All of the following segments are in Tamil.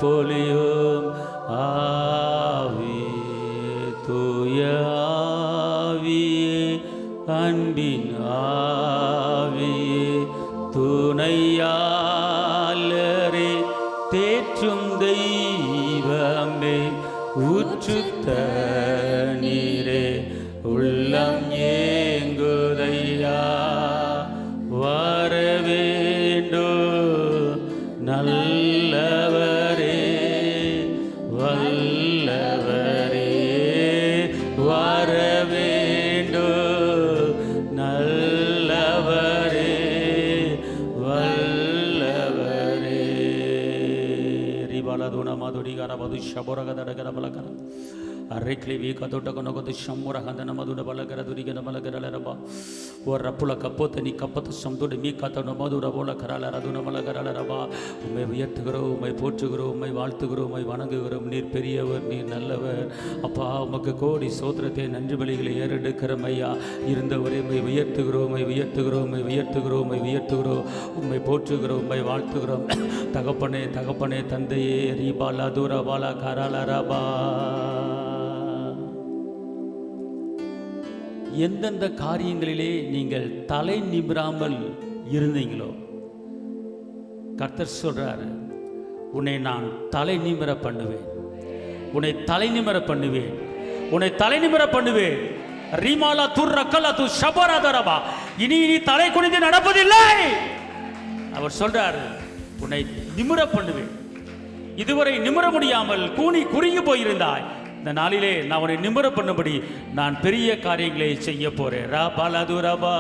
பொழியும் ஆவியே, தூய ஆவியே, அன்பின் ஆவியே, துணையாளரே, தேற்றும் தெய்வமே, ஊற்றுத்த நீரே, உள்ளம் ஏங்குதையா, வரவேண்டோ நல்லவரே, வல்லவரே, வரவேண்டோ நல்லவரே, வல்லவரே. ரிபாலதுன மதுடிகர மது ஷபரகதடகர பலகர அரைக்லி வீ கதோட்ட கொனகது ஷம்முர ஹந்தன மதுட பலகர துரிகன பலகர ரபா ஓ ரப்புல கப்போத்த நீ கப்பத்து சம்துட மீ கதன மதுட போல கரல ரதுன மலகர ரபா. உம்மை உயர்த்துகிறோம், உம்மை போற்றுகிறோம், உம்மை வாழ்த்துகிறோம், உம்மை வணங்குகிறோம். நீர் பெரியவர், நீர் நல்லவர். அப்பா, உமக்கு கோடி சோத்திரத்தை நன்றி பலிகளை ஏறெடுக்கிறோம் ஐயா. இருந்தவரை உம்மை உயர்த்துகிறோம், உம்மை உயர்த்துகிறோம், உம்மை உயர்த்துகிறோம், உம்மை உயர்த்துகிறோம், உம்மை போற்றுகிறோம், உம்மை வாழ்த்துகிறோம். தகப்பனே, தகப்பனே, தந்தையே, ரீபாலா தூரபாலா கரால ரபா. எந்தெந்த காரியங்களிலே நீங்கள் தலை நிமிராமல் இருந்தீங்களோ, கர்த்தர் சொல்றாரு, உன்னை நான் தலை நிமிர பண்ணுவேன், உன்னை தலை நிமிர பண்ணுவேன், உன்னை தலை நிமிர பண்ணுவேன். ரீமாலா துர்ரக்கலா து ஷபரதரபா. இனி நீ தலை குனிந்து நடப்பதில்லை. அவர் சொல்றாரு, உன்னை நிமிர பண்ணுவேன். இதுவரை நிமிர முடியாமல் கூனி குறுகி போயிருந்தாய். இந்த நாளிலே நான் உன்னை நிமிர பண்ணும்படி நான் பெரிய காரியங்களை செய்ய போறேன். ரபா.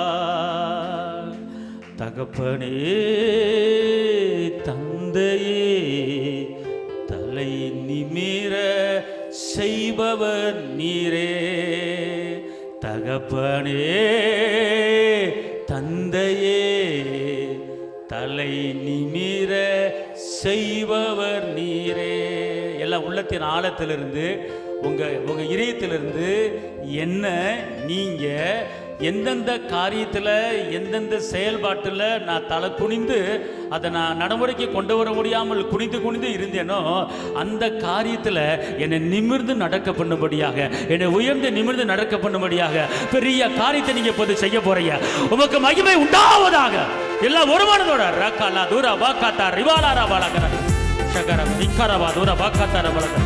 தகப்பனே, தந்தையே, தலை நிமிர செய்பவர் நீரே. தகப்பனே, தந்தையே, தலை நிமிர செய்பவர் நீரே. எல்லாம் உள்ளத்தின் ஆழத்திலிருந்து, உங்க இதயத்திலிருந்து என்ன நீங்க எந்தெந்த காரியத்தில், எந்தெந்த செயல்பாட்டில் நான் தலை குனிந்து அதை நான் நடைமுறைக்கு கொண்டு வர முடியாமல் குனிந்து இருந்தேனோ, அந்த காரியத்தில் என்னை நிமிர்ந்து நடக்க பண்ணும்படியாக, என்னை உயர்ந்து நிமிர்ந்து நடக்க பண்ணும்படியாக பெரிய காரியத்தை நீங்க இப்போது செய்ய போறீங்க. உமக்கு மகிமை உண்டாவதாக. எல்லாம் ஒருமானதோட ரக்காலா தூரா வாக்காத்தா ரிவாலாரா பாலகர சகரம் நிக்கரவா தூரா வாக்காத்தார பாலகர.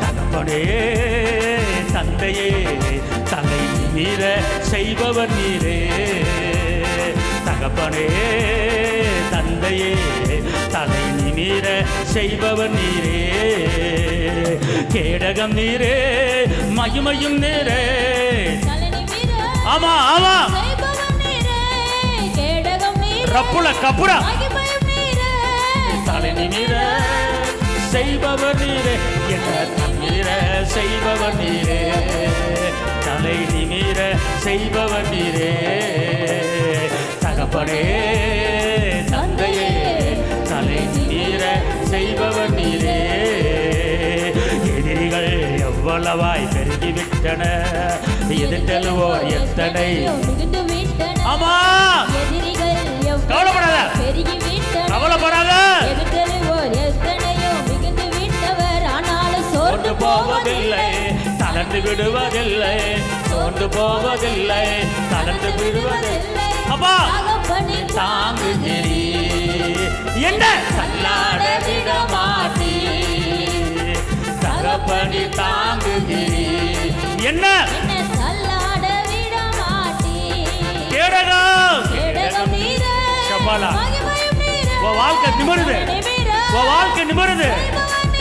தகப்பனே, தந்தையே, தலை நிமிர செய்பவர் நீரே. தகப்பனே, தந்தையே, தலை நிமிர செய்பவர் நீரே. கேடகம் நீரே, மகிமையும் நீரே. ஆமா ஆமா, ரப்புல கப்புரா தலை நிமிர செய்பவர் நீரே. என்ன நிமிர செய்பவர் நீரே. தலை நிமிர செய்பவர் நீரே. தகப்பனே, தந்தையே, தலை நிமிர செய்பவர் நீரே. எதிரிகள் எவ்வளவாய் பெருகிவிட்டன, எதிர்த்தலுவோர் எத்தனை. ஆமா, கவலைப்படாத, கவலைப்படாத. சோர்ந்து போவதில்லை, தளர்ந்து விடுவதில்லை, சோர்ந்து போவதில்லை, தளர்ந்து விடுவதில்லை. அப்பா, தாங்குகிறீ, என்ன தள்ளாட விட மாட்டீ. தகப்பனி தாங்குகிறீ, என்ன தள்ளாட விட மாட்டீ. கேடகம், கேடகம் ஷபாலா. உன் வாழ்க்கை நிமிருது, உன் வாழ்க்கை நிமிருது.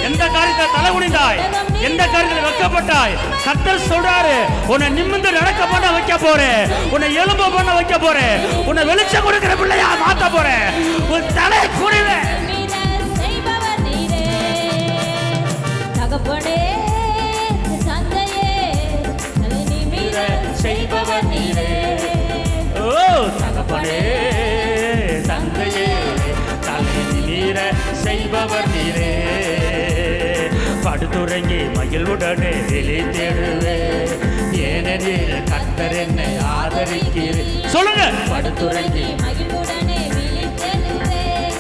எந்த காரியத்தை தலை குனிந்தாய், எந்த காரியத்தில் வைக்கப்பட்டாய், கர்த்தர் சொல்றாரு, உன்னை நிமிர்ந்து நடக்க பண்ண வைக்க போறேன், உன்னை எலும்பு பண்ண வைக்க போறேன், உன்னை வெளிச்சம் கொடுக்கிற பிள்ளையா மாத்த போறேன். உன் தலை குனிவே. தகப்பனே, தந்தையே, தலை நிமிர செய்பவர் நீரே. ஓ தகப்பனே, தந்தையே, தலை நிமிர செய்பவர் நீரே. படுத்துறங்கி மகிழ்வுடனே விழி தேடுவே. ஆதரிக்கிறேன். சொல்லுங்க. படுத்துறங்கி மகிழ்வுடனே விழித்தெழுவேன்.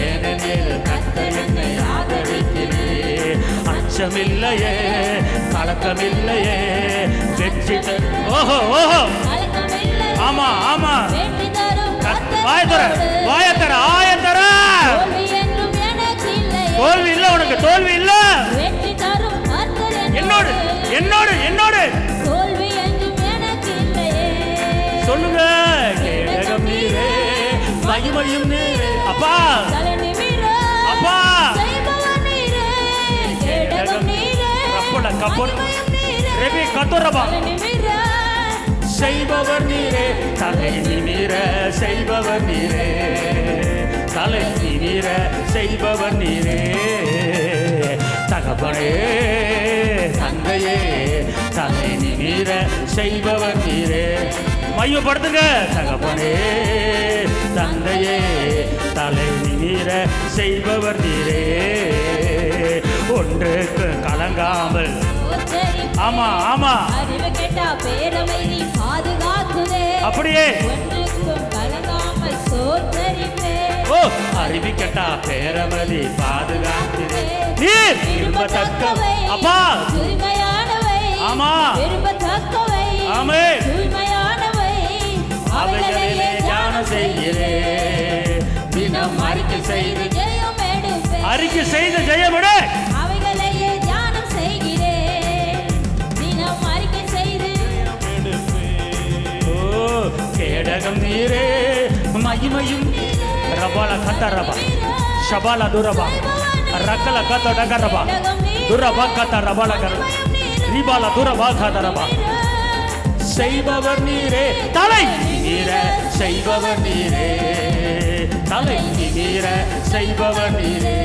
ஏனெனில் கர்த்தர் என்னை ஆதரிக்கிறேன். அச்சமில்லையே, கலக்கமில்லையே, வெற்றி தரும். ஓஹோ ஓஹோ, கலக்கமில்லை. ஆமா ஆமா. வெற்றி தரும் கர்த்தர். வாயத்தர வாயத்தர ஆயத்தர. தோல்வி என்றும் எனக்கு இல்லையே. தோல்வி இல்ல, உனக்கு தோல்வி இல்ல. வெற்றி தரும் கர்த்தர் என்னோடு என்னோடு என்னோடு. தோல்வி என்றும் எனக்கு இல்லையே. சொல்லுங்க. கேடகம் நீரே, மகிமையும் நீரே. அப்பா தலை நிமிர அப்பா. செய்பவர் நீரே. கேடகம் நீரே, ரப்பல கப்பல் மகிமையும் நீரே. ரெபி கத்தோரபா. தலை நிமிர செய்பவர் நீரே, தலை நிமிர செய்பவர் நீரே, தலை நிமிர செய்பவர் நீரே. தகப்பனே தந்தையே, தலை நிமிர செய்பவர் நீரே. மையப்படுத்துங்க. தகப்பனே தந்தையே, தலை நிமிர செய்பவர் நீரே. ஒன்றுக்கு கலங்காமல். ஆமா ஆமா. அறிவு கெட்ட பேரவை நீ பாதுகாக்குதே. அப்படியே. ஒன்றுக்கும் கலங்காமல் சோத்தரிப்பேன். ஓ, அறிவிக்கட்டா பேரமதி பாதுகாக்கிறே. நீர் விரும்பத்தக்கவை. அப்பா தூய்மையானவை. ஆமா. விரும்பத்தக்கவை. ஆமே. தூய்மையானவை. அவைகளிலே தியானம் செய்கிறே. தினம் அறிக்கை செய்து ஜெயம் எடுப்பேன். அறிக்கை செய்து ஜெயமிடு. அவைகளையே தியானம் செய்கிறேன். தினம் அறிக்கை செய்து. ஓ, கேடகம் நீரே, மகிமையும் ரபால கத்தரபா, ஷபால துரபா, ரக்கல கத்த டகரபா, துரபா கத்த ரபால கர, ரிபால துரபா கதரபா. செய்பவர் நீரே, தலை நிமிர செய்பவர் நீரே, தலை நிமிர செய்பவர் நீரே.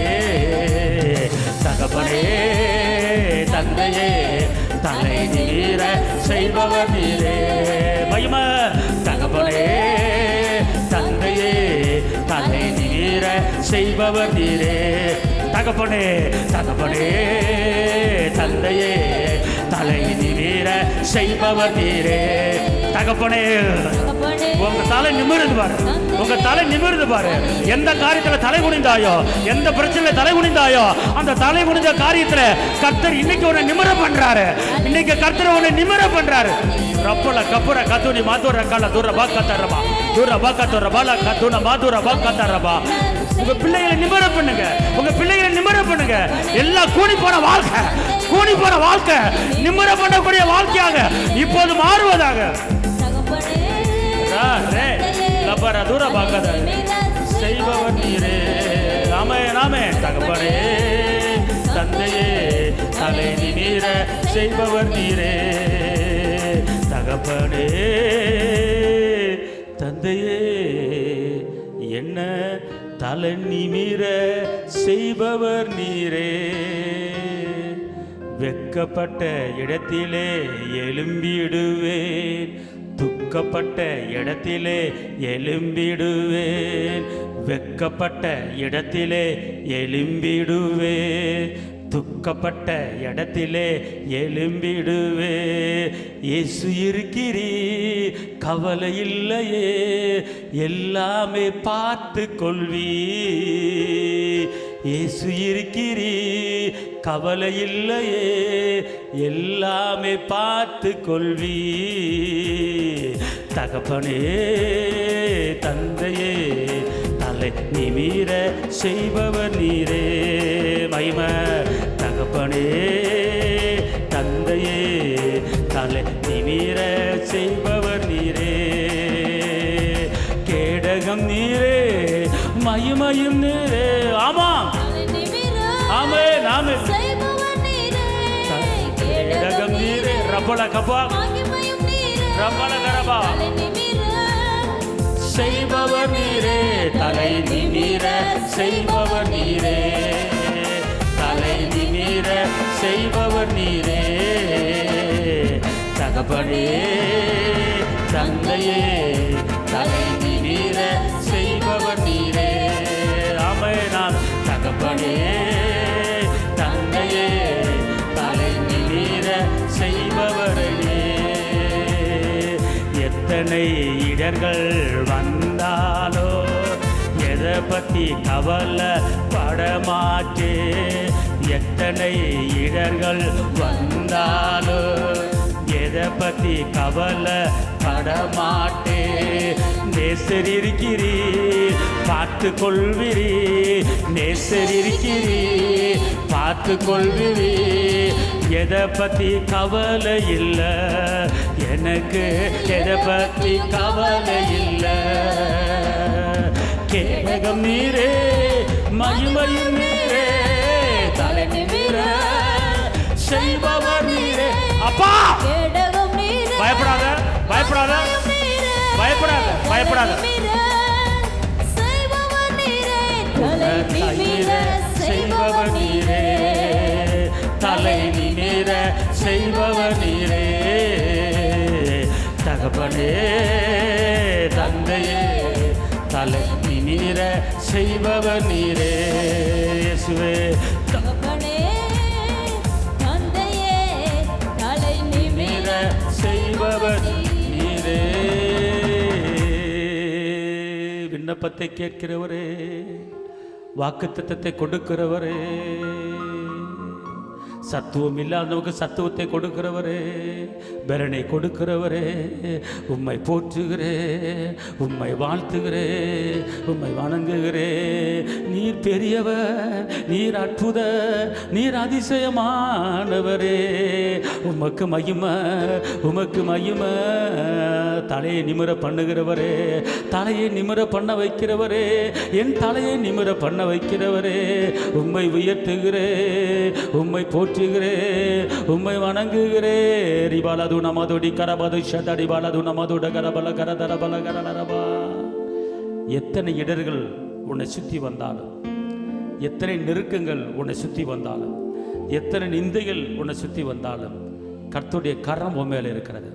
தகப்பனே தந்தையே, தலை நிமிர செய்பவர் நீரே. மகிமை. தகப்பனே தந்தையே, தலை நிமிர செய்பவர் நீரே. தகப்பனே தகப்பனே தந்தையே, தலை நிமிர செய்பவர் நீரே. தகப்பனே உங்க தலை நிமிர்ந்து பாரு, உங்க தலை நிமிர்ந்து பாரு. எந்த காரியத்துல தலை குனிந்தாயோ, எந்த பிரச்சனையில தலை குனிந்தாயோ, அந்த தலை குனிந்த காரியத்துல கர்த்தர் இன்னைக்கு உன்னை நிமிர பண்றாரு. இன்னைக்கு கர்த்தர் உன்னை நிமிர பண்றாரு. ரப்பல கப்புர கத்துனி மாதுர கால தூர பாக்கத்தரபா, தூர பாக்கத்தர பால கத்துன மாதுர பாக்கத்தரபா. உங்க பிள்ளைகளை நிமிர பண்ணுங்க, உங்க பிள்ளைகளை நிமிர பண்ணுங்க. எல்லாம் கூடி போன வாழ்க்கை, கூடி போன வாழ்க்கை நிமிர பண்ணக்கூடிய வாழ்க்கையாக இப்போது மாறுவதாக. தூர பாக்கத செய்பவர் நீரே. நாமே நாமே. தகப்பனே தந்தையே, தலை நிமிர செய்பவர் நீரே. தகப்பனே தந்தையே, என்ன தலை நிமிர செய்பவர் நீரே. வெட்கப்பட்ட இடத்திலே எழும்பிடுவேன், துக்கப்பட்ட இடத்திலே எழும்பிடுவேன். வெட்கப்பட்ட இடத்திலே எழும்பிடுவேன், துக்கப்பட்ட இடத்திலே எழும்பிடுவே. இயேசு இருக்கிறீ, கவலை இல்லையே, எல்லாமே பார்த்து கொள்வீ. இயேசு இருக்கிறீ, கவலை இல்லையே, எல்லாமே பார்த்து கொள்வீ. தகப்பனே தந்தையே, தலை நிமிர செய்பவர் நீரே. மகிமை. தகப்பனே தந்தையே, தலை நிமிர செய்பவர் நீரே. கேடகம் நீரே, மகிமையும் நீரே. ஆமா ஆமே நாமே. கேடகம் நீரே. ரப்பல கபா, ரப்பல கரபா. செய்பவர் நீரே, தலை நிமிர செய்பவர் நீரே. தலை நிமிர செய்பவர் நீரே. தகப்பனே தந்தையே, தலை நிமிர செய்பவர் நீரே. ஆமே நான். தகப்பனே தந்தையே, தலை நிமிர செய்பவரே. எத்தனை இடர்கள் வந்தாலோ எதை பற்றி கவலை படமாட்டே. எத்தனை இடர்கள் வந்தாலோ எதை பற்றி கவலை படமாட்டே. நேசர் இருக்கிறீர் பார்த்து கொள்வீர், நேசர் இருக்கிறீர் பார்த்து கொள்வீர். எதை பற்றி கவலை இல்லை எனக்கு, எதை பற்றி கவலை இல்லை. கேடகம் நீரே மகிமையும் நீரே, தலை நிமிர செய்பவர் நீரே. அப்பா பயப்படாத பயப்படாத பயப்படாத பயப்படாத. செய்பவர் நீரே, தலை நிமிர செய்பவர் நீரே. தகப்பனே தந்தையே தலை நிமிர செய்பவர் நீரே. இயேசுவே தகப்பனே தந்தையே தலை நிமிர செய்பவர் நீரே. விண்ணப்பத்தை கேட்கிறவரே, வாக்குத்தத்தத்தை கொடுக்கிறவரே, சத்துவம் இல்லாதவங்க சத்துவத்தை கொடுக்கிறவரே, பலனை கொடுக்கிறவரே, உம்மை போற்றுகிறே, உம்மை வாழ்த்துகிறே, உம்மை வணங்குகிறே. நீர் பெரியவர், நீர் அற்புத, நீர் அதிசயமானவரே. உமக்கு மகிமை, உமக்கு மகிமை. தலையை நிமிர பண்ணுகிறவரே, தலையை நிமிர பண்ண வைக்கிறவரே, என் தலையை நிமிர பண்ண வைக்கிறவரே. உம்மை உயர்த்துகிறே, உம்மை போற்றுகிறே, உம்மை வணங்குகிறே. ரிபாலது நமதுடி கரபது ஷதடி பாலது நமதுட கரபல கரதரபல கரலரபா. எத்தனை இடர்கள் உன்னை சுற்றி வந்தாலும், எத்தனை நெருக்கங்கள் உன்னை சுற்றி வந்தாலும், எத்தனை நிந்தைகள் உன்னை சுற்றி வந்தாலும், கர்த்தருடைய கரம் உன் மேல இருக்கிறது.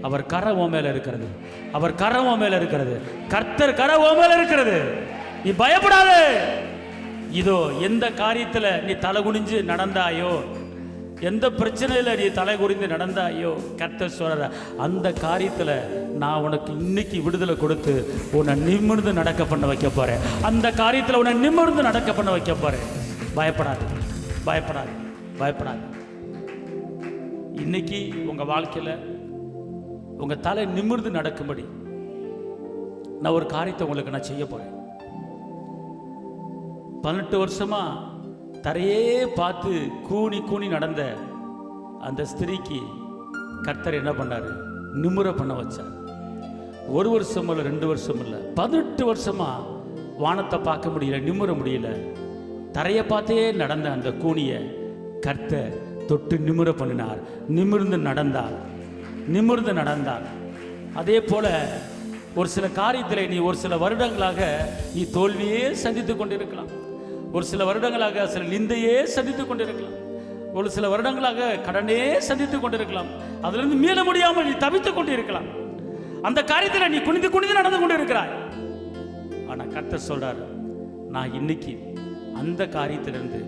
அவர் கரம் உன் மேல இருக்கிறது. அவர் கரம் உன் மேல இருக்கிறது. கர்த்தர் கரம் உன் மேல இருக்கிறது. நீ பயப்படாதே. இதோ எந்த காரியத்தில் நீ தலை குனிஞ்சு நடந்தாயோ, எந்த பிரச்சனையில் நீ தலை குனிந்து நடந்தாயோ, கர்த்தர் சொல்ற அந்த காரியத்தில் நான் உனக்கு இன்னைக்கு விடுதலை கொடுத்து உன்னை நிமிர்ந்து நடக்க பண்ண வைக்க போறேன். அந்த காரியத்தில் உன்னை நிமிர்ந்து நடக்க பண்ண வைக்க போறேன். பயப்படாது பயப்படாது பயப்படாது. இன்னைக்கு உங்க வாழ்க்கையில் உங்க தலை நிமிர்ந்து நடக்கும்படி நான் ஒரு காரியத்தை உங்களுக்கு நான் செய்ய போறேன். 18 வருஷமா தரையே பார்த்து கூனி கூனி நடந்த அந்த ஸ்திரீக்கு கர்த்தர் என்ன பண்ணாரு? நிமிர பண்ண வச்சார். 1 வருஷம் இல்லை, 2 வருஷம் இல்லை, 18 வருஷமா வானத்தை பார்க்க முடியல, நிமிர முடியல. தரையை பார்த்தே நடந்த அந்த கூனியை கர்த்தர் தொட்டு நிமிர பண்ணினார். நிமிர்ந்து நடந்தார், நிமிர்ந்து நடந்தார். அதே போல ஒரு சில காரியத்தில் நீ ஒரு சில வருடங்களாக நீ தோல்வியே சந்தித்து கொண்டிருக்கலாம். ஒரு சில வருடங்களாக சில நிந்தையே சந்தித்து கொண்டிருக்கலாம். ஒரு சில வருடங்களாக கடனே சந்தித்து கொண்டிருக்கலாம். அதிலிருந்து மீள முடியாமல் நீ தவித்துக் கொண்டிருக்கலாம். அந்த காரியத்தில் நீ குனிந்து குனிந்து நடந்து கொண்டிருக்கிறாய். ஆனால் கர்த்தர் சொல்றாரு, நான் இன்னைக்கு அந்த காரியத்திலிருந்து,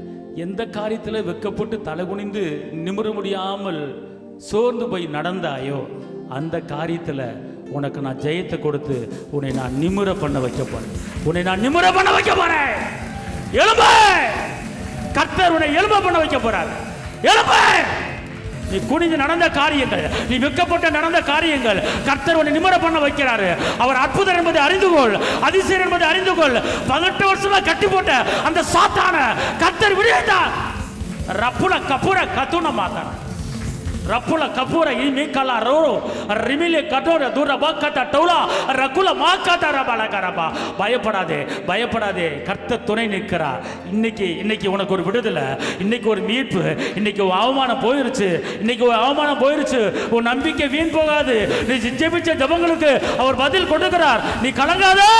எந்த காரியத்தில் வெக்கப்பட்டு தலை குனிந்து நிமிர முடியாமல் சோர்ந்து போய் நடந்தாயோ அந்த காரியத்தில் உனக்கு நான் ஜெயத்தை கொடுத்து உன்னை நான் நிமிர பண்ண வைக்க போறேன். உன்னை நான் நிமிர பண்ண வைக்க போறேன். எழும்ப, கர்த்தர் உன்னை எழும்ப பண்ண வைக்க போறார். எழும்ப. நீ குனிந்து நடந்த காரியங்கள், நீ வெக்கப்பட்ட நடந்த காரியங்கள் கர்த்தர் உன்னை நிமிர பண்ண வைக்கிறாரு. அவர் அற்புதம் என்பதை அறிந்து கொள், அதிசயம் என்பதை அறிந்து கொள். 18 வருஷமா கட்டி போட்ட அந்த சாத்தான கர்த்தர் விடுவித்தார். ரப்புல கபூர கத்துன மாத்தான ரப்புல கபூர இமிகலா ரோரோ ரிமிலே கட்டோர தூர பக்கட்ட டௌலா ரகுல மாக்காட்ட ரபலகரபா. பயப்படாதே பயப்படாதே, கர்த்தர் துணை நிற்கிறார். இன்னைக்கு உனக்கு ஒரு விடுதலை, இன்னைக்கு ஒரு மீட்பு, இன்னைக்கு ஒரு அவமானம் போயிருச்சு, இன்னைக்கு ஒரு அவமானம் போயிருச்சு. உன் நம்பிக்கை வீண் போகாது. நீ ஜெபிச்ச ஜெபங்களுக்கு அவர் பதில் கொடுக்கிறார். நீ கலங்காதே.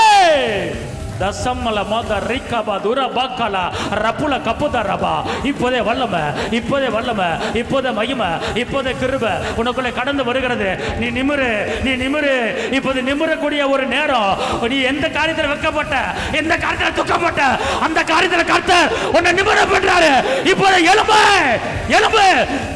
தசம்மல மத ரிக்கபா துர பக்கலா ரப்புல கப்புத ரபா. இப்போதே வல்லமை, இப்போதே வல்லமை, இப்போதே மகிமை, இப்போதே கிருபை உனக்குள்ளே கடந்து வருகிறது. நீ நிமிரு, நீ நிமிரு. இப்போது நிமிரக்கூடிய ஒரு நேரம். நீ எந்த காரியத்தில் வைக்கப்பட்ட, எந்த காரியத்தில் துக்கப்பட்ட, அந்த காரியத்தில் கர்த்தர் உன்னை நிமிர பண்றாரு. இப்போதே எழும்ப, எழும்பு.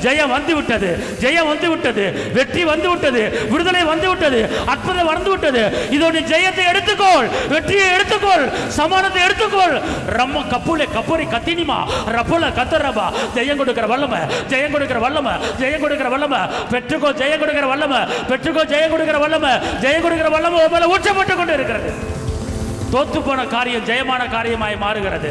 ஜெயம் வந்து விட்டது, ஜெயம் வந்து விட்டது, வெற்றி வந்து விட்டது, விடுதலை வந்து விட்டது, அற்புதம் வந்து விட்டது. இதோட ஜெயத்தை எடுத்துக்கொள், வெற்றியை எடுத்துக்கொள், சமானத்தை எடுத்துக்கொள். ரம்ம கப்புலே கப்பூரி கத்தினிமா ரப்புல கத்தரபா. ஜெயம் கொடுக்கிற வல்லமை, ஜெயம் கொடுக்கிற வல்லமை, ஜெயம் கொடுக்கிற வல்லமை பெற்றுக்கோ. ஜெயம் கொடுக்கிற வல்லமை பெற்றுக்கோ. ஜெயம் கொடுக்கிற வல்லமை, ஜெயம் கொடுக்கிற வல்லமை உன் மேல ஊற்றப்பட்டு கொண்டு இருக்கிறது. தோத்து போன காரியம் ஜெயமான காரியமாய் மாறுகிறது.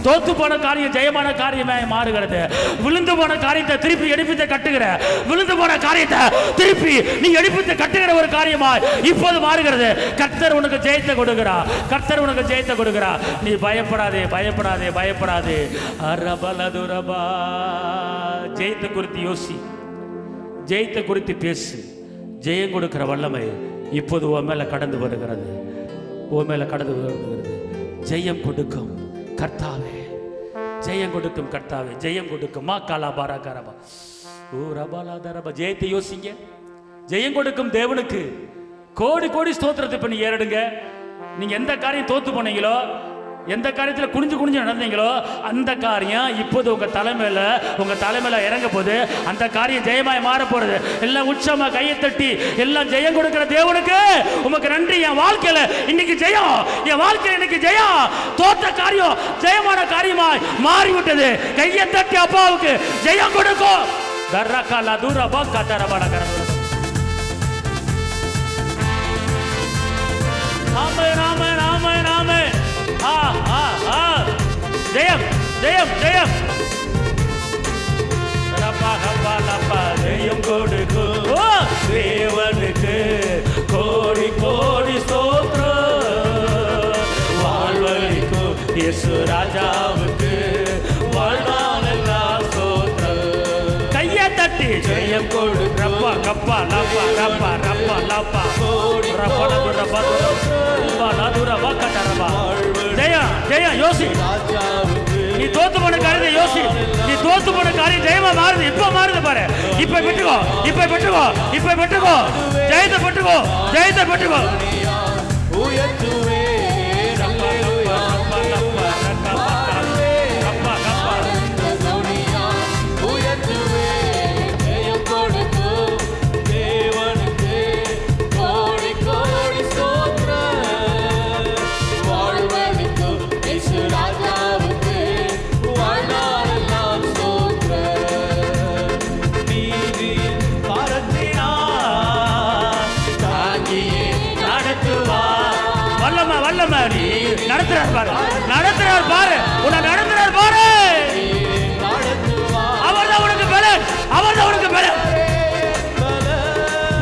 தோத்து போன காரியம் ஜெயமான காரியமாய் மாறுகிறது. விழுந்து போன காரியத்தை திருப்பி எடுப்பித்து கட்டுகிற, விழுந்து போன காரியத்தை திருப்பி நீ எடுப்பித்து கட்டுகிற ஒரு காரியமாய் இப்போது மாறுகிறது. கர்த்தர் உனக்கு ஜெயத்தை கொடுக்கிறார், கர்த்தர் உனக்கு ஜெயத்தை கொடுக்கிறார். நீ பயப்படாதே, பயப்படாதே, பயப்படாதே. அரபலதுரபா. ஜெயத்தை குறித்து யோசி, ஜெயத்தை குறித்து பேசு. ஜெயம் கொடுக்கிற வல்லமை இப்போது உன் மேல கடந்து வருகிறது, உன் மேல கடந்து வருகிறது. ஜெயம் கொடுக்கும் கர்த்தாவே, ஜெயம் கொடுக்கும் கர்த்தாவே, ஜெயம் கொடுக்கும். மா காலா பாரா கரபா ஓ ரபாலா தரபா. ஜெயத்தை யோசிங்க. ஜெயம் கொடுக்கும் தேவனுக்கு கோடி கோடி ஸ்தோத்திரத்தை பண்ணி ஏறிடுங்க. நீங்க எந்த காரியம் தோத்து போனீங்களோ, எந்த காரியத்தில் குனிஞ்சு குனிஞ்சு நடந்தீங்களோ, அந்த காரியம் இப்போது உங்க தலைமையில இறங்க போது. அந்த காரியம் ஜெயமாய் மாற போறது. எல்லாம் உற்சவமா கையை தட்டி எல்லாம் ஜெயம் கொடுக்கிற தேவனுக்கு உமக்கு நன்றி. என் வாழ்க்கையில இன்னைக்கு ஜெயம், என் வாழ்க்கையில இன்னைக்கு ஜெயம். தோற்ற காரியம் ஜெயமான காரியமாய் மாறிவிட்டது. கையை தட்டி அப்பாவுக்கு ஜெயம் கொடுக்கும். கர்ரகாலா தூரபா கதரபட கரபா. ஆமென், ஆமென், ஆமென், ஆமென். ஜெயம், ஜெயம், ஜெயம். ஜெயம் கொடுக்கும் தேவனுக்கு கோடி கோடி ஸ்தோத்திரம். வாழ்வழிக்கும் இயேசு ராஜாவுக்கு வாழ்நாளெல்லாம் ஸ்தோத்திரம். கையை தட்டி ஜெயம் கொடு. ரப்பா கப்பா லப்பா ரப்பா ரப்பா லப்பா ரப்பா ரப்பா ரப்பா கட்டரபா. ஜெயம், ஜெயம். யோசி, நீ தோத்து போன காரியத்தை யோசி. நீ தோத்து போன காரியம் ஜெயமா மாறுது. இப்ப மாறுது பாரு. இப்ப பெற்றுக்கோ, இப்ப பெற்றுக்கோ, இப்ப பெற்றுக்கோ. ஜெயத்தை பெற்றுக்கோ, ஜெயத்தை பெற்றுக்கோ. நடத்துறார் பாரு, நடத்துறார் பாரு, உன்னை நடத்துறார் பாரு. அவர்தான் உனக்கு பலன், அவர்தான் உனக்கு பலன்.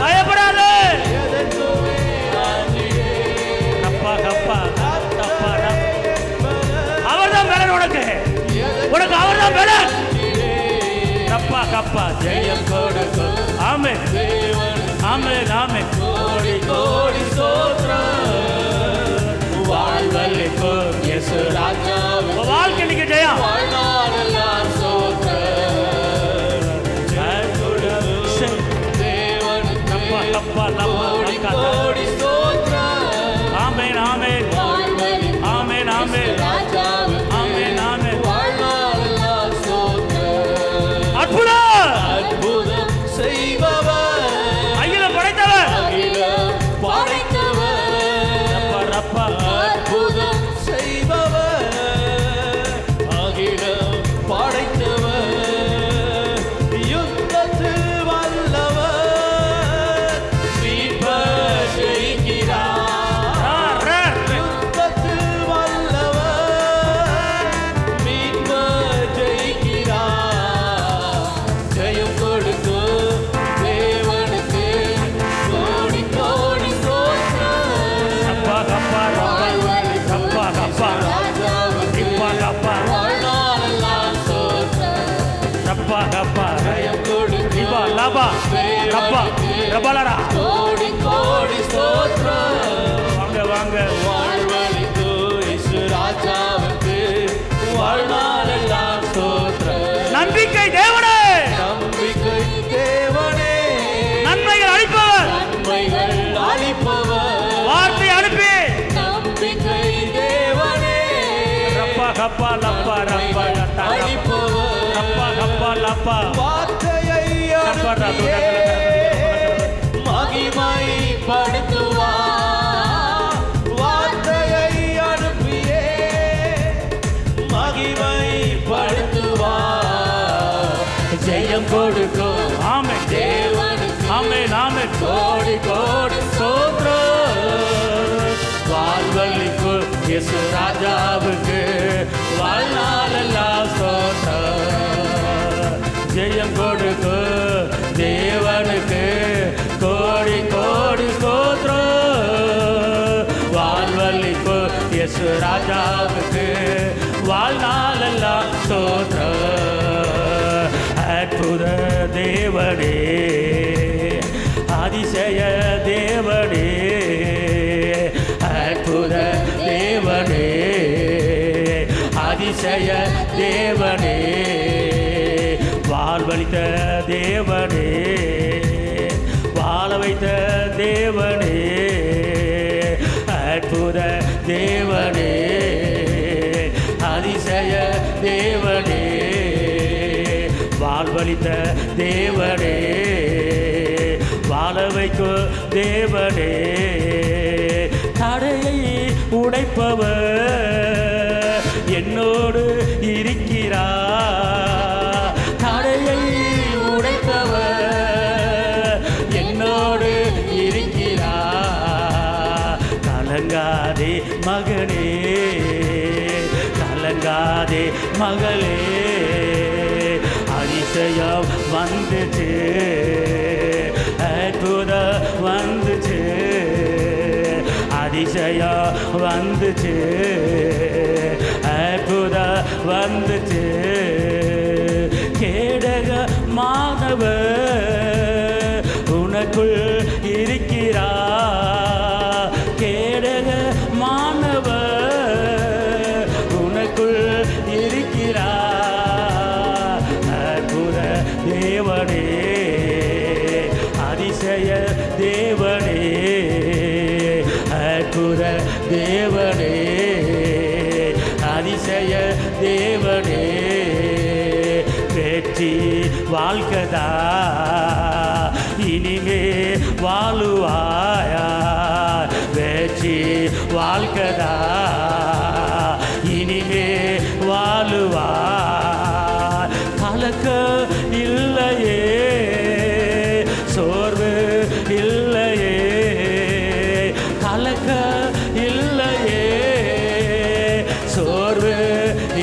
பயப்படாத. அவர்தான் பலன் உனக்கு, உனக்கு அவர்தான் பலன். கப்பா கப்பா ஜெயம் கொடுக்கும். ஆமென், ஆமென், ஆமென். கோடி கோடி ஸ்தோத்திரம். வாழ்வழிக்கும் இயேசு ராஜாவுக்கு வாழ்க்கை நீங்க ஜெயம். வாழ்நாளெல்லாம் ஸ்தோத்திரம். ஜெயம் கொடுக்கும் தேவனுக்கு கப்பா கப்பா கோடி கோடி ஸ்தோத்திரம். ஆமென், ஆமென், ஆமென், ஆமென், ஆமென், ஆமென். வாழ்நாளெல்லாம் ஸ்தோத்திரம். அற்புதம், அற்புதம் செய்பவர், அகில படைத்தவர், அகில படைத்தவர். ரப்பா அற்புதம் செய்பவர், அகிலம் படைத்தவர். யுத்தத்தில் வல்லவர், மீட்பர் ஜெயிக்கிறார். யுத்தத்தில் வல்லவர், மீட்பர் ஜெயிக்கிறார். ஜெயம் கொடுக்கும் தேவனுக்கு கோடி கோடி ஸ்தோத்திரம். கப்பா கப்பா கப்பா கப்பா இப்பா கப்பா ரப்பா கப்பா இப்பா லாபா கப்பா ரபலரா. கோடி கோடி ஸ்தோத்திரம். வாங்க வாங்க. வாழ்வழிக்கும் இயேசு ராஜாவுக்கு வாழ்நாளெல்லாம் ஸ்தோத்திரம். நம்பிக்கை தேவனே, நம்பிக்கை தேவனே. நன்மைகள் அளிப்பவர், நன்மைகள் அளிப்பவர். வார்த்தை அனுப்பி நம்பிக்கை தேவனே. ரப்பா கப்பா லப்பா ரப்பா அளிப்பவர். ரப்பா கப்பா லப்பா ஆமென் ஆமென். கோடி கோடி ஸ்தோத்திரம். வாழ்வழிக்கு இயேசு ராஜாவுக்கு வாழ்நாளெல்லாம் ஸ்தோத்திரம். ஜெயம் கொடுக்கு தேவனுக்கு கோடி கோடி ஸ்தோத்திரம். வாழ்வழிக்கு இயேசு ராஜாவுக்கு வாழ்நாளெல்லாம் ஸ்தோத்திரம். அற்புத தேவனே, அதிசய தேவனே, அற்புத தேவனே, அதிசய தேவனே, வாழ்வழித்த தேவனே, வாழ வைத்த தேவனே, அற்புத தேவனே, அதிசய தேவனே, வாழ்வழித்த தேவனே, வாழ வைக்கும் தேவனே, தடையை உடைப்பவர் என்னோடு இருக்கிறார். தடையை உடைப்பவர் என்னோடு இருக்கிறார். கலங்காதே மகனே, கலங்காதே மகளே, அதிசயம் வந்துச்சு, அற்புதம் வந்துச்சு, அதிசயம் வந்துச்சு, அற்புதம் வந்துச்சு. கேடக மாணவர் உனக்குள் இருக்கிறார். கேடக மாணவர் உனக்குள் இருக்கிறார். அற்புத தேவனே, அதிசய தேவனே, அற்புத தேவனே, அதிசய தேவனே, வெற்றி வாழ்க்கதா இனிமே வாழுவாயா. வெற்றி வாழ்க்கதா இனிமே வாழுவாய். கலக்க இல்லையே, சோர்வு இல்லையே, கலக்க இல்லையே, சோர்வு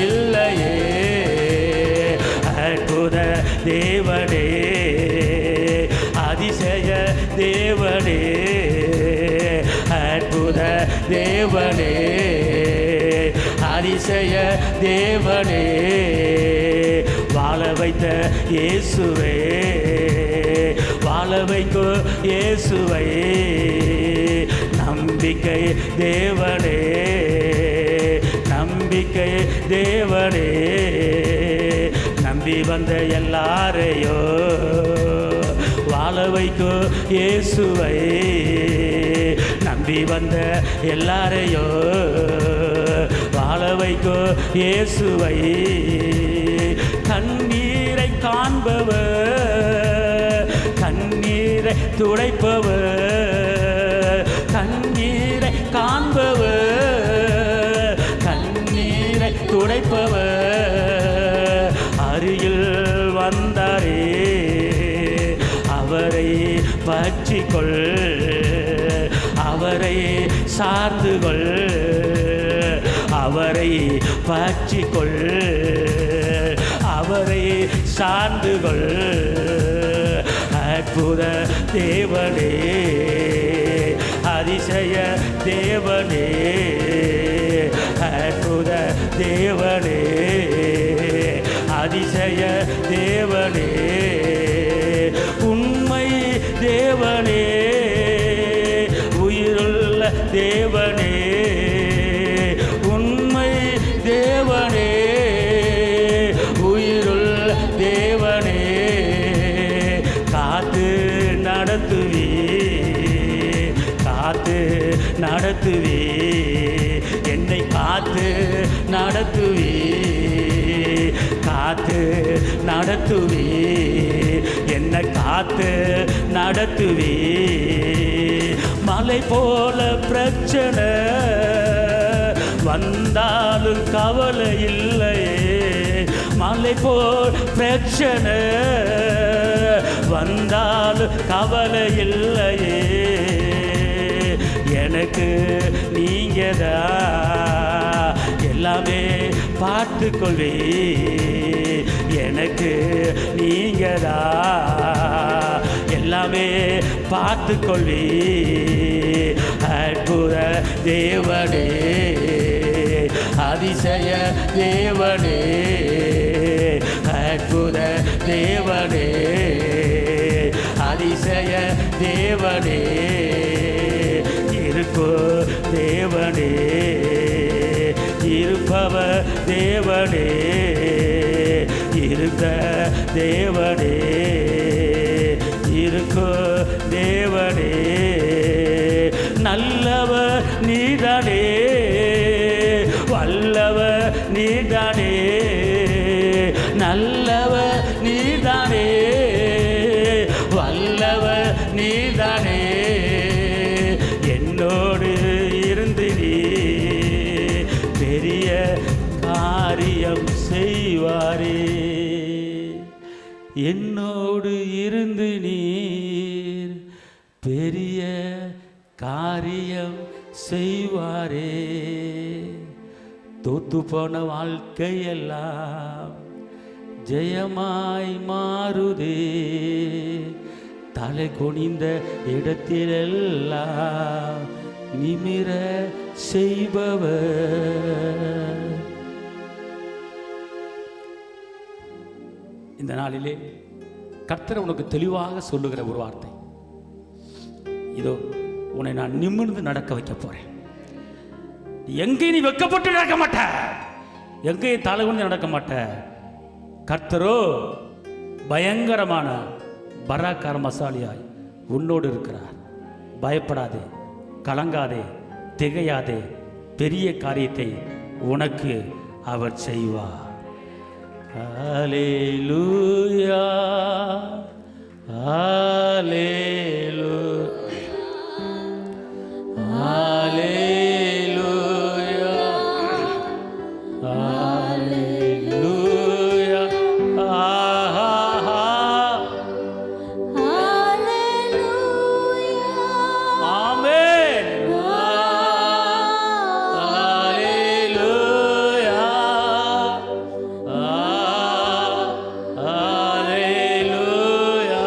இல்லையே. அற்புத தேவனே, அதிசய தேவனே, அற்புத தேவனே, அதிசய தேவனே, வாழ வைத்த இயேசுவே, வாழ வைக்கும் இயேசுவை, நம்பிக்கை தேவனே, நம்பிக்கை தேவனே, நம்பி வந்த எல்லாரையோ வாழ வைக்கும் இயேசுவை, நம்பி வந்த எல்லாரையோ வாழ வைக்கும் இயேசுவை. கண்ணீரை காண்பவர், கண்ணீரை துடைப்பவர், கண்ணீரை காண்பவர், கண்ணீரை துடைப்பவர், அருகில் வந்தாரே அவரை பற்றிக்கொள், அவரை சார்ந்து கொள், அவரை பற்றிக்கொள், அவரை சார்ந்து கொள். அற்புத தேவனே, அதிசய தேவனே, அற்புத தேவனே, அதிசய தேவனே, உண்மை தேவனே, உயிருள்ள தேவனே, உண்மை தேவனே, உயிருள்ள தேவனே, காத்து நடத்துவி, காத்து நடத்துவி, என்னை காத்து நடத்துவி, காத்து நடத்துவி, என்னை காத்து நடத்துவி. மலை போல பிரச்சனை வந்தாலும் கவலை இல்லையே, மலை போல் பிரச்சனை வந்தாலும் கவலை இல்லையே, எனக்கு நீங்கதான் எல்லாமே பார்த்துக்கொள்வே, எனக்கு நீங்கதான் எல்லாமே பார்த்துக்கொள்வே. அற்புத தேவனே, அதிசய தேவனே, அற்புத தேவனே, அதிசய தேவனே, இருக்கோ தேவனே, இருப்பவ தேவனே, இருந்த தேவனே, இருக்கோ தேவனே, நல்லவர் நீதானே, வல்லவர் நீதானே, நல்லவர் நீதானே, வல்லவர் நீதானே, என்னோடு இருந்து நீ பெரிய காரியம் செய்வாரே, என்னோடு இருந்து நீர் பெரிய காரியம் செய்வாரே. தோத்து போன வாழ்க்கையெல்லாம் ஜெயமாய் மாறுதே, தலை குனிந்த இடத்திலெல்லாம் நிமிர செய்பவர். இந்த நாளிலே கர்த்தர் உனக்கு தெளிவாக சொல்லுகிற ஒரு வார்த்தை, இதோ உன்னை நான் நிமிர்ந்து நடக்க வைக்க போறேன். எங்கேயும் நீ வெட்கப்பட்டு நடக்க மாட்ட, எங்கேயும் தலை குனிந்து நடக்க மாட்ட. கர்த்தரோ பயங்கரமான பராக்கிரமசாலியாய் உன்னோடு இருக்கிறார். பயப்படாதே, கலங்காதே, திகையாதே, பெரிய காரியத்தை உனக்கு அவர் செய்வார். ஹல்லேலூயா, ஹல்லேலூயா, ஹல்லேலூயா, ஹல்லேலூயா, ஆமென், ஹல்லேலூயா, ஹல்லேலூயா,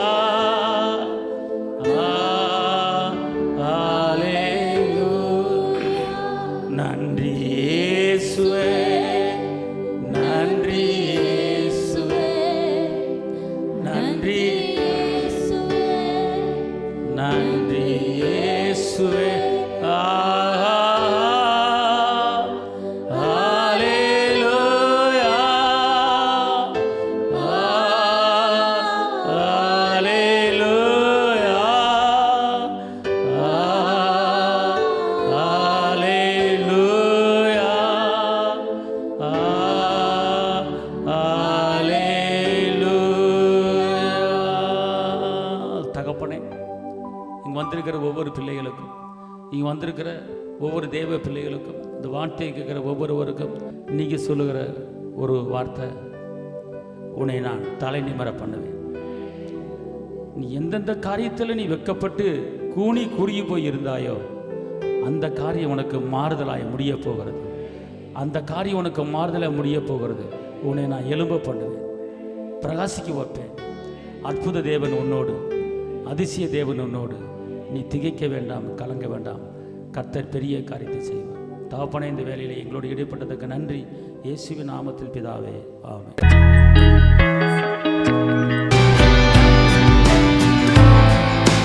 ஹல்லேலூயா. நன்றி இயேசுவே, நன்றி இயேசுவே, நன்றி நன்றி இயேசுவே. ஹல்லேலூயா, ஹல்லேலூயா, ஹல்லேலூயா, ஹல்லேலூயா. தகப்பனே, இங்கே வந்திருக்கிற ஒவ்வொரு பிள்ளைகளுக்கும், இங்கே வந்திருக்கிற ஒவ்வொரு தேவ பிள்ளைகளுக்கும், இந்த வார்த்தையை கேட்குற ஒவ்வொருவருக்கும் நீங்கள் சொல்லுகிற ஒரு வார்த்தை, உன்னை நான் தலை நிமிர பண்ணுவேன். நீ எந்தெந்த காரியத்தில் நீ வெட்கப்பட்டு கூனி குறுகி போய் இருந்தாயோ அந்த காரியம் உனக்கு மாறுதலாய் முடிய போகிறது. அந்த காரியம் உனக்கு மாறுதலாய் முடிய போகிறது. உன்னை நான் எழும்ப பண்ணுவேன், பிரகாசிக்க வைப்பேன். அற்புத தேவன் உன்னோடு, அதிசய தேவன் உன்னோடு. நீ திகைக்க வேண்டாம், கலங்க வேண்டாம். கர்த்தர் பெரிய காரியத்தை செய்வார். தகப்பனே, இந்த வேலையில் எங்களோடு ஈடுபட்டதற்கு நன்றி. இயேசுவின் நாமத்தில் பிதாவே, ஆமென்.